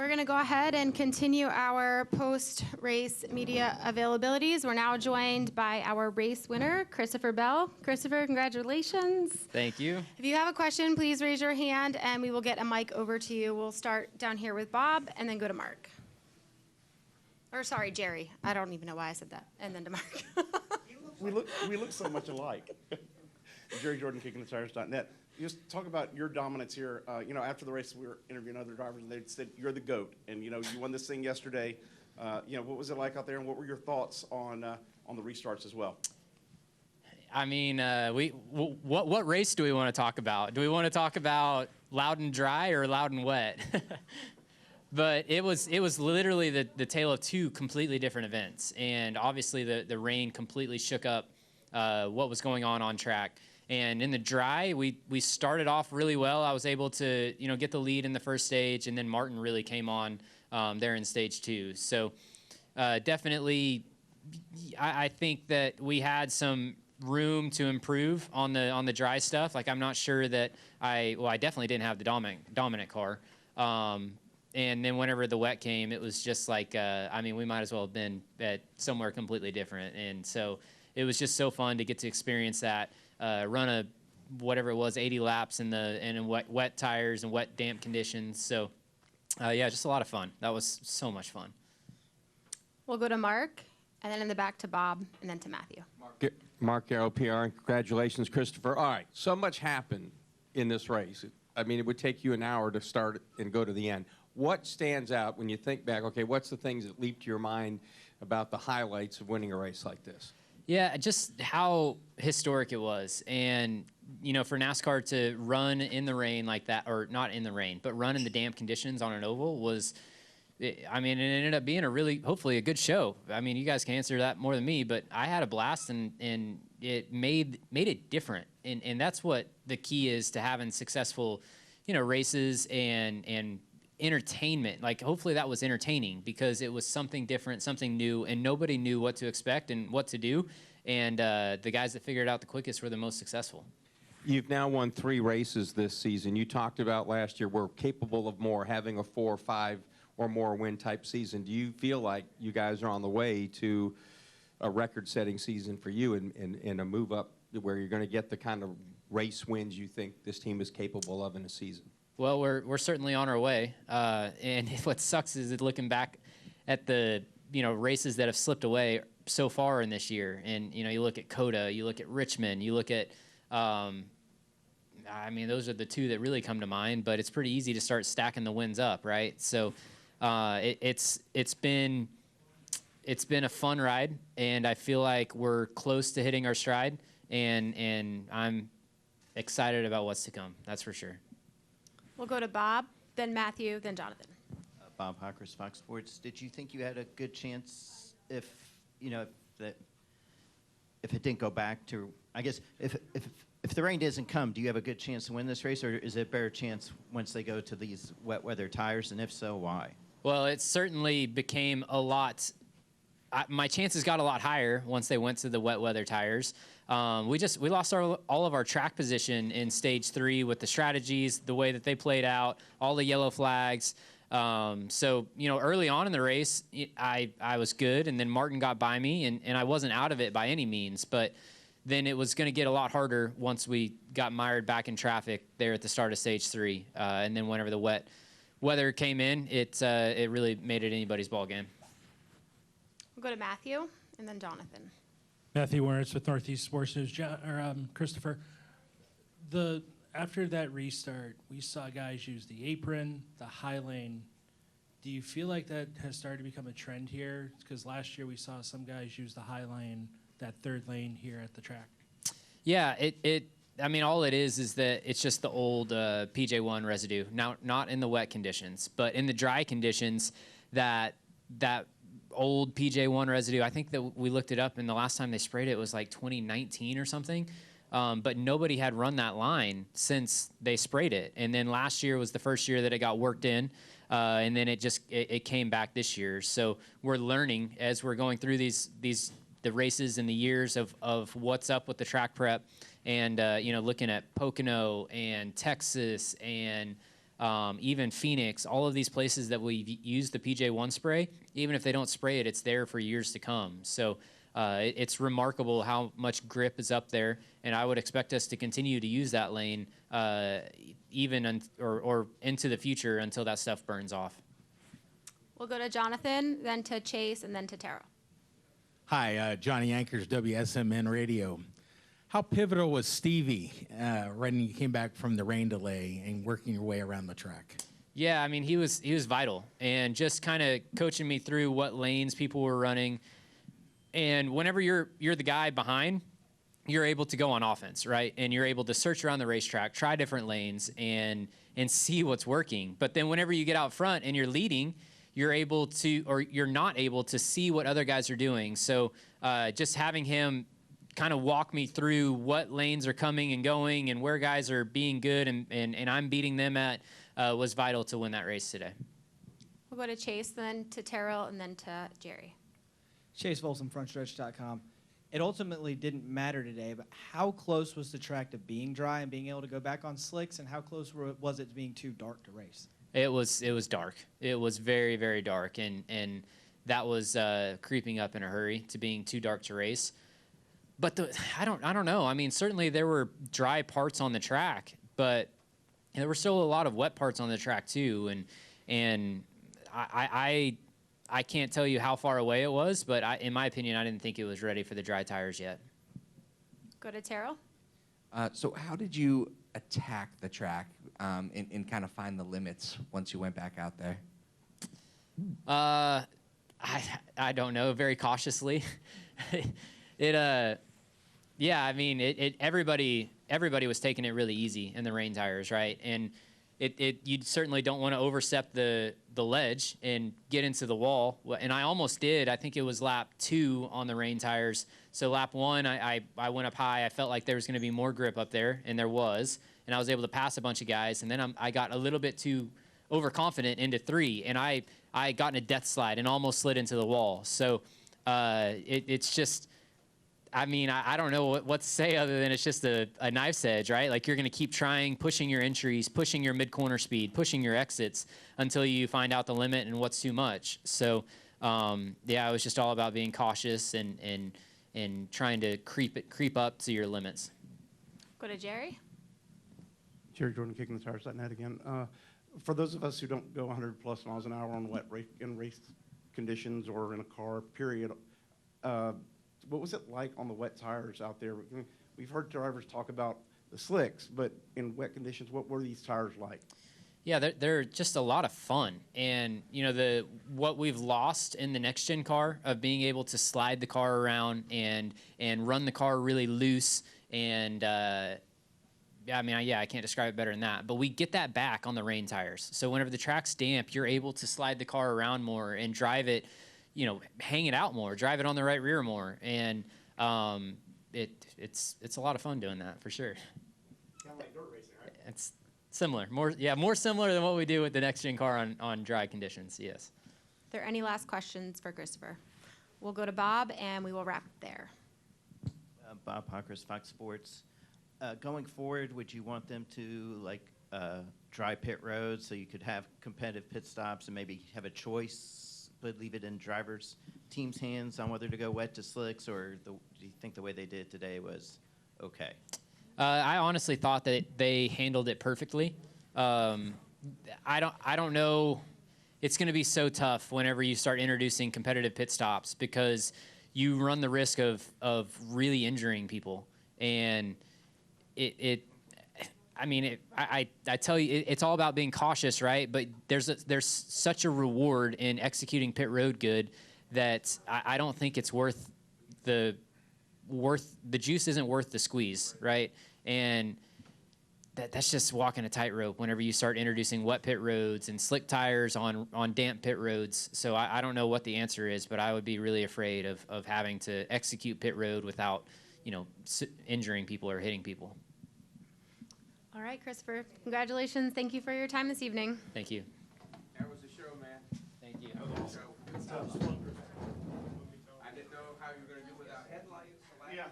We're going to go ahead and continue our post-race media availabilities. We're now joined by our race winner, Christopher Bell. Christopher, congratulations. Thank you. If you have a question, please raise your hand and we will get a mic over to you. We'll start down here with Bob and then go to Mark. Or sorry, Jerry. I don't even know why I said that. And then to Mark. we look so much alike. Jerry Jordan, kickingthetires.net. Just talk about your dominance here. After the race, we were interviewing other drivers, and they said you're the GOAT, and you won this thing yesterday. What was it like out there, and what were your thoughts on the restarts as well? I mean, what race do we want to talk about? Do we want to talk about loud and dry or loud and wet? But it was literally the tale of two completely different events, and obviously the rain completely shook up what was going on track. And in the dry, we started off really well. I was able to get the lead in the first stage, and then Martin really came on there in stage 2. So definitely, I think that we had some room to improve on the dry stuff. Like, I'm not sure that I definitely didn't have the dominant car. And then whenever the wet came, it was just like, we might as well have been at somewhere completely different. And so it was just so fun to get to experience that. Run whatever it was, 80 laps in wet tires and wet, damp conditions. So, just a lot of fun. That was so much fun. We'll go to Mark, and then in the back to Bob, and then to Matthew. Mark Arrow, PR, and congratulations, Christopher. All right, so much happened in this race. It would take you an hour to start and go to the end. What stands out when you think back, okay, what's the things that leap to your mind about the highlights of winning a race like this? Yeah, just how historic it was. And, for NASCAR to run in the rain like that, or not in the rain, but run in the damp conditions on an oval was, it ended up being hopefully a good show. You guys can answer that more than me, but I had a blast, and it made it different. And that's what the key is to having successful, races and entertainment. Like, hopefully that was entertaining because it was something different, something new, and nobody knew what to expect and what to do. And the guys that figured it out the quickest were the most successful. You've now won 3 races this season. You talked about last year we're capable of more, having a 4 or 5 or more win type season. Do you feel like you guys are on the way to a record-setting season for you and a move up where you're going to get the kind of race wins you think this team is capable of in a season? Well, we're certainly on our way, and what sucks is looking back at the races that have slipped away so far in this year. And you look at Coda, you look at Richmond, you look at those are the 2 that really come to mind. But it's pretty easy to start stacking the wins up, right? So it's been a fun ride, and I feel like we're close to hitting our stride, and I'm excited about what's to come. That's for sure. We'll go to Bob, then Matthew, then Jonathan. Bob Hockers, Fox Sports. Did you think you had a good chance if it didn't go back to, I guess, if the rain doesn't come, do you have a good chance to win this race, or is it a better chance once they go to these wet weather tires, and if so, why? Well, it certainly became a lot. My chances got a lot higher once they went to the wet weather tires. We lost all of our track position in stage 3 with the strategies, the way that they played out, all the yellow flags. So early on in the race, I was good, and then Martin got by me, and I wasn't out of it by any means. But then it was going to get a lot harder once we got mired back in traffic there at the start of stage 3. And then whenever the wet weather came in, it really made it anybody's ball game. We'll go to Matthew, and then Jonathan. Matthew Warrens with Northeast Sports News. Christopher, after that restart, we saw guys use the apron, the high lane. Do you feel like that has started to become a trend here? Because last year we saw some guys use the high lane, that third lane here at the track. Yeah, all it is that it's just the old PJ1 residue. Now, not in the wet conditions, but in the dry conditions, that old PJ1 residue, I think that we looked it up, and the last time they sprayed it was like 2019 or something. But nobody had run that line since they sprayed it. And then last year was the first year that it got worked in, and then it came back this year. So we're learning as we're going through the races and the years of what's up with the track prep, and looking at Pocono and Texas and even Phoenix, all of these places that we've used the PJ1 spray, even if they don't spray it, it's there for years to come. So it's remarkable how much grip is up there, and I would expect us to continue to use that lane or into the future until that stuff burns off. We'll go to Jonathan, then to Chase, and then to Terrell. Hi, Johnny Anchors, WSMN Radio. How pivotal was Stevie when you came back from the rain delay and working your way around the track? Yeah, I mean, he was vital, and just kind of coaching me through what lanes people were running. And whenever you're the guy behind, you're able to go on offense, right? And you're able to search around the racetrack, try different lanes, and see what's working. But then whenever you get out front and you're leading, you're able to, or you're not able to see what other guys are doing. So just having him kind of walk me through what lanes are coming and going and where guys are being good and I'm beating them at was vital to win that race today. We'll go to Chase, then to Terrell, and then to Jerry. Chase Volson, frontstretch.com. It ultimately didn't matter today, but how close was the track to being dry and being able to go back on slicks, and how close was it to being too dark to race? It was dark. It was very, very dark, and that was creeping up in a hurry to being too dark to race. But I don't know. I mean, certainly there were dry parts on the track, but there were still a lot of wet parts on the track too. And I can't tell you how far away it was, but in my opinion, I didn't think it was ready for the dry tires yet. Go to Terrell. So how did you attack the track and kind of find the limits once you went back out there? I don't know. Very cautiously. Yeah. I mean, everybody was taking it really easy in the rain tires, right? And you certainly don't want to overstep the ledge and get into the wall. And I almost did. I think it was lap 2 on the rain tires. So lap 1, I went up high. I felt like there was going to be more grip up there, and there was. And I was able to pass a bunch of guys. And then I got a little bit too overconfident into 3, and I got in a death slide and almost slid into the wall. So it's just, I mean, I don't know what to say other than it's just a knife's edge, right? Like you're going to keep trying, pushing your entries, pushing your mid-corner speed, pushing your exits until you find out the limit and what's too much. So, yeah, it was just all about being cautious and trying to creep up to your limits. Go to Jerry. Jerry Jordan, kicking the tires.net again. For those of us who don't go 100+ miles an hour on wet in race conditions or in a car, period, what was it like on the wet tires out there? We've heard drivers talk about the slicks, but in wet conditions, what were these tires like? Yeah, they're just a lot of fun. And, you know, what we've lost in the next-gen car of being able to slide the car around and run the car really loose and I can't describe it better than that. But we get that back on the rain tires. So whenever the track's damp, you're able to slide the car around more and drive it, you know, hang it out more, drive it on the right rear more. And it's a lot of fun doing that, for sure. Kind of like dirt racing, right? It's similar. More similar than what we do with the next-gen car on dry conditions, yes. Are there any last questions for Christopher? We'll go to Bob, and we will wrap there. Bob Hawkers, Fox Sports. Going forward, would you want them to dry pit roads so you could have competitive pit stops and maybe have a choice, but leave it in drivers' team's hands on whether to go wet to slicks, or do you think the way they did today was okay? I honestly thought that they handled it perfectly. I don't know. It's going to be so tough whenever you start introducing competitive pit stops because you run the risk of really injuring people. And I tell you, it's all about being cautious, right? But there's such a reward in executing pit road good that I don't think it's worth the juice isn't worth the squeeze, right? And that's just walking a tightrope whenever you start introducing wet pit roads and slick tires on damp pit roads. So I don't know what the answer is, but I would be really afraid of having to execute pit road without, injuring people or hitting people. All right, Christopher. Congratulations. Thank you for your time this evening. Thank you. That was the show, man. Thank you. That was the show. I didn't know how you were going to do without headlights. Yeah.